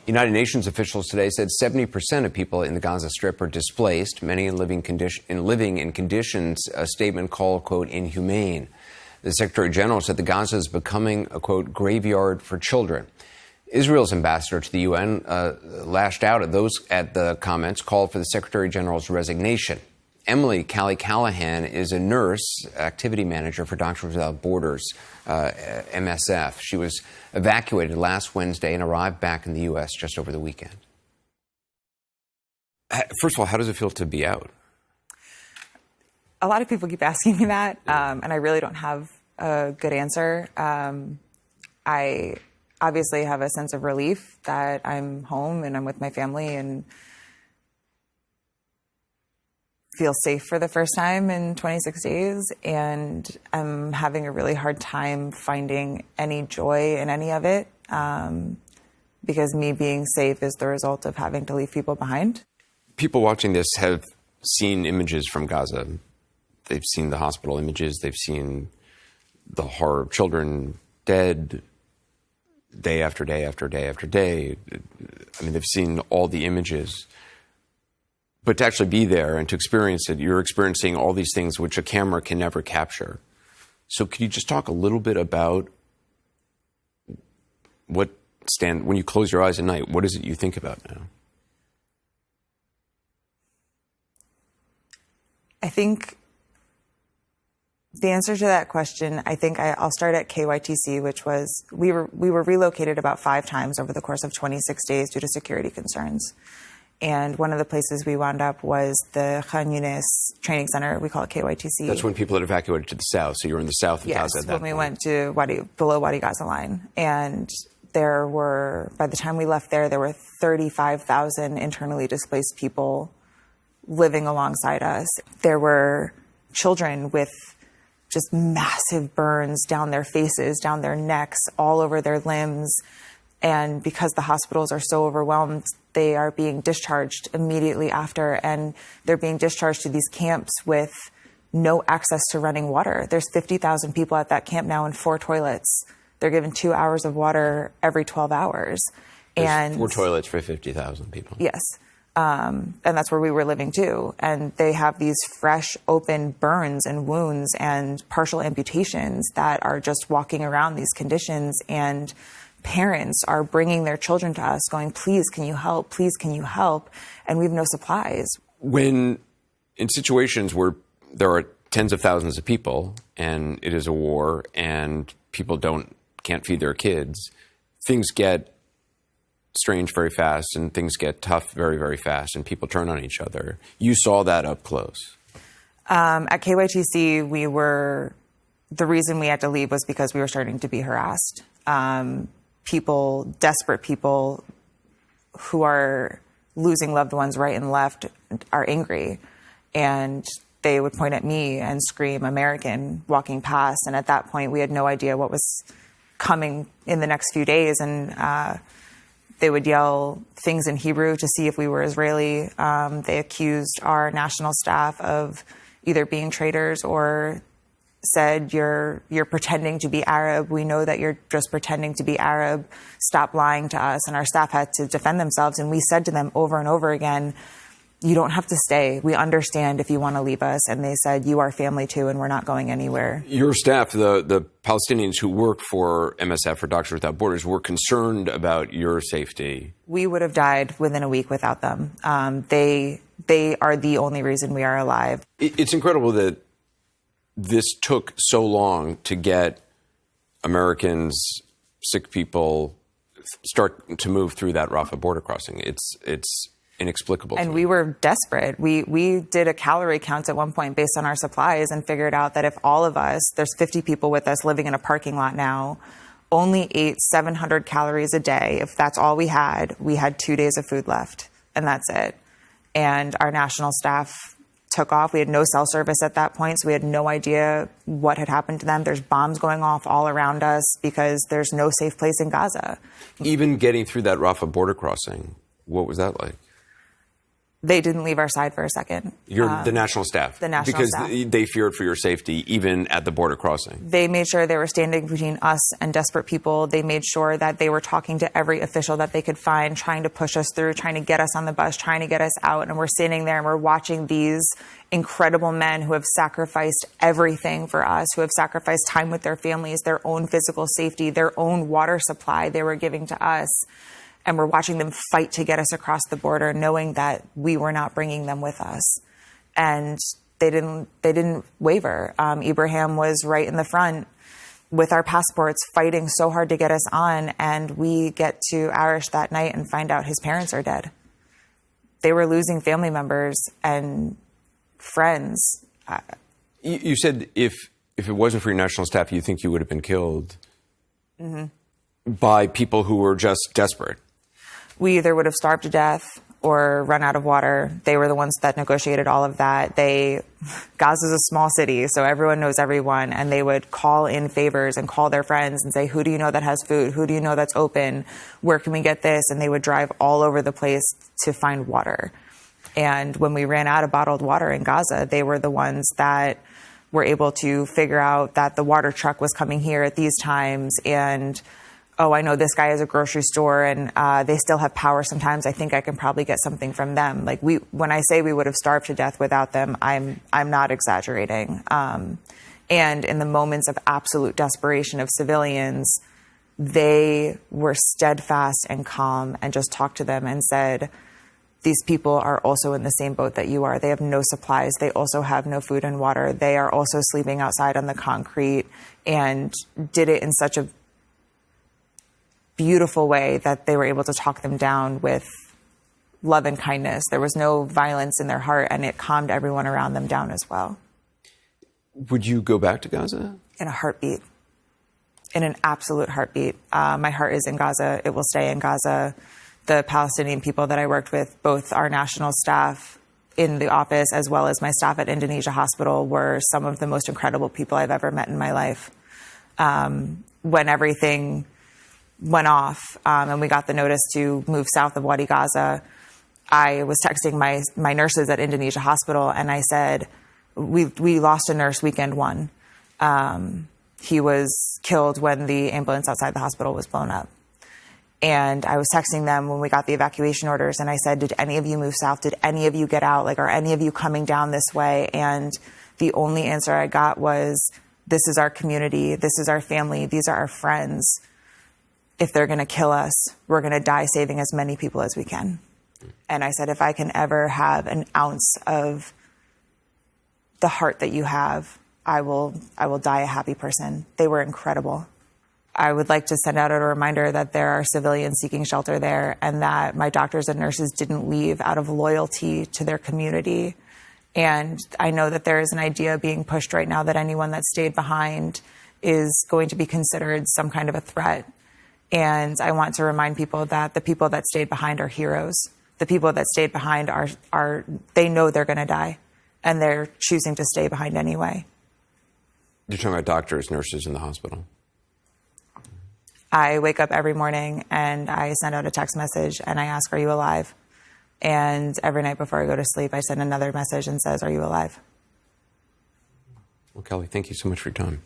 United Nations officials today said 70% of people in the Gaza Strip are displaced, many living in conditions a statement called, quote, inhumane. The Secretary General said the Gaza is becoming a, quote, graveyard for children. Israel's ambassador to the UN lashed out at the comments, called for the Secretary General's resignation. Emily Callahan is a nurse, activity manager for Doctors Without Borders, MSF. She was evacuated last Wednesday and arrived back in the U.S. just over the weekend. First of all, how does it feel to be out? A lot of people keep asking me that, and I really don't have a good answer. I obviously have a sense of relief that I'm home and I'm with my family and feel safe for the first time in 26 days, and I'm having a really hard time finding any joy in any of it, because me being safe is the result of having to leave people behind. People watching this have seen images from Gaza. They've seen the hospital images. They've seen the horror of children dead day after day after day after day. I mean, they've seen all the images. But to actually be there and to experience it, you're experiencing all these things which a camera can never capture. So could you just talk a little bit about when you close your eyes at night, what is it you think about now? I think the answer to that question, I'll start at KYTC, which was, we were relocated about 5 times over the course of 26 days due to security concerns. And one of the places we wound up was the Khan Yunis Training Center. We call it KYTC. That's when people had evacuated to the south. So you were in the south of Gaza at that point. Yes, when we went to below Wadi Gaza line. And by the time we left there were 35,000 internally displaced people living alongside us. There were children with just massive burns down their faces, down their necks, all over their limbs. And because the hospitals are so overwhelmed, they are being discharged immediately after, and they're being discharged to these camps with no access to running water. There's 50,000 people at that camp now and 4 toilets. They're given 2 hours of water every 12 hours. There's 4 toilets for 50,000 people. Yes. And that's where we were living too. And they have these fresh, open burns and wounds and partial amputations that are just walking around these conditions. And parents are bringing their children to us going, please, can you help? Please, can you help? And we have no supplies. When in situations where there are tens of thousands of people and it is a war and people can't feed their kids, things get strange very fast and things get tough very, very fast and people turn on each other. You saw that up close. At KYTC, the reason we had to leave was because we were starting to be harassed. Desperate people who are losing loved ones right and left are angry. And they would point at me and scream, American, walking past. And at that point, we had no idea what was coming in the next few days. And they would yell things in Hebrew to see if we were Israeli. They accused our national staff of either being traitors or said, you're pretending to be Arab. We know that you're just pretending to be Arab. Stop lying to us. And our staff had to defend themselves. And we said to them over and over again, you don't have to stay. We understand if you want to leave us. And they said, you are family too, and we're not going anywhere. Your staff, the Palestinians who work for MSF, or Doctors Without Borders, were concerned about your safety. We would have died within a week without them. They are the only reason we are alive. It's incredible that this took so long to get Americans, sick people, start to move through that Rafah border crossing. It's inexplicable. And we were desperate. We did a calorie count at one point based on our supplies and figured out that if all of us, there's 50 people with us living in a parking lot now, only ate 700 calories a day. If that's all we had 2 days of food left, and that's it. And our national staff took off. We had no cell service at that point, so we had no idea what had happened to them. There's bombs going off all around us because there's no safe place in Gaza. Even getting through that Rafah border crossing, what was that like? They didn't leave our side for a second. You're the national staff. The national because staff. They feared for your safety, even at the border crossing. They made sure they were standing between us and desperate people. They made sure that they were talking to every official that they could find, trying to push us through, trying to get us on the bus, trying to get us out. And we're standing there and we're watching these incredible men who have sacrificed everything for us, who have sacrificed time with their families, their own physical safety, their own water supply they were giving to us. And we're watching them fight to get us across the border, knowing that we were not bringing them with us. And they didn't waver. Ibrahim was right in the front with our passports, fighting so hard to get us on. And we get to Arish that night and find out his parents are dead. They were losing family members and friends. You said if it wasn't for your national staff, you think you would have been killed by people who were just desperate. We either would have starved to death or run out of water. They were the ones that negotiated all of that. Gaza's a small city, so everyone knows everyone, and they would call in favors and call their friends and say, who do you know that has food? Who do you know that's open? Where can we get this? And they would drive all over the place to find water. And when we ran out of bottled water in Gaza, they were the ones that were able to figure out that the water truck was coming here at these times, and oh, I know this guy has a grocery store and they still have power sometimes. I think I can probably get something from them. Like when I say we would have starved to death without them, I'm not exaggerating. And in the moments of absolute desperation of civilians, they were steadfast and calm and just talked to them and said, these people are also in the same boat that you are. They have no supplies. They also have no food and water. They are also sleeping outside on the concrete, and did it in such a beautiful way that they were able to talk them down with love and kindness. There was no violence in their heart, and it calmed everyone around them down as well. Would you go back to Gaza? In a heartbeat. In an absolute heartbeat. My heart is in Gaza. It will stay in Gaza. The Palestinian people that I worked with, both our national staff in the office as well as my staff at Indonesia Hospital, were some of the most incredible people I've ever met in my life. When everything went off and we got the notice to move south of Wadi Gaza, I was texting my nurses at Indonesia Hospital, and I said, we lost a nurse weekend one. He was killed when the ambulance outside the hospital was blown up. And I was texting them when we got the evacuation orders, and I said, did any of you move south? Did any of you get out? Like, are any of you coming down this way? And the only answer I got was, this is our community. This is our family. These are our friends. If they're going to kill us, we're going to die saving as many people as we can. And I said, if I can ever have an ounce of the heart that you have, I will die a happy person. They were incredible. I would like to send out a reminder that there are civilians seeking shelter there, and that my doctors and nurses didn't leave out of loyalty to their community. And I know that there is an idea being pushed right now that anyone that stayed behind is going to be considered some kind of a threat. And I want to remind people that the people that stayed behind are heroes. The people that stayed behind they know they're going to die, and they're choosing to stay behind anyway. You're talking about doctors, nurses in the hospital. I wake up every morning and I send out a text message and I ask, are you alive? And every night before I go to sleep, I send another message and says, are you alive? Well, Kelly, thank you so much for your time.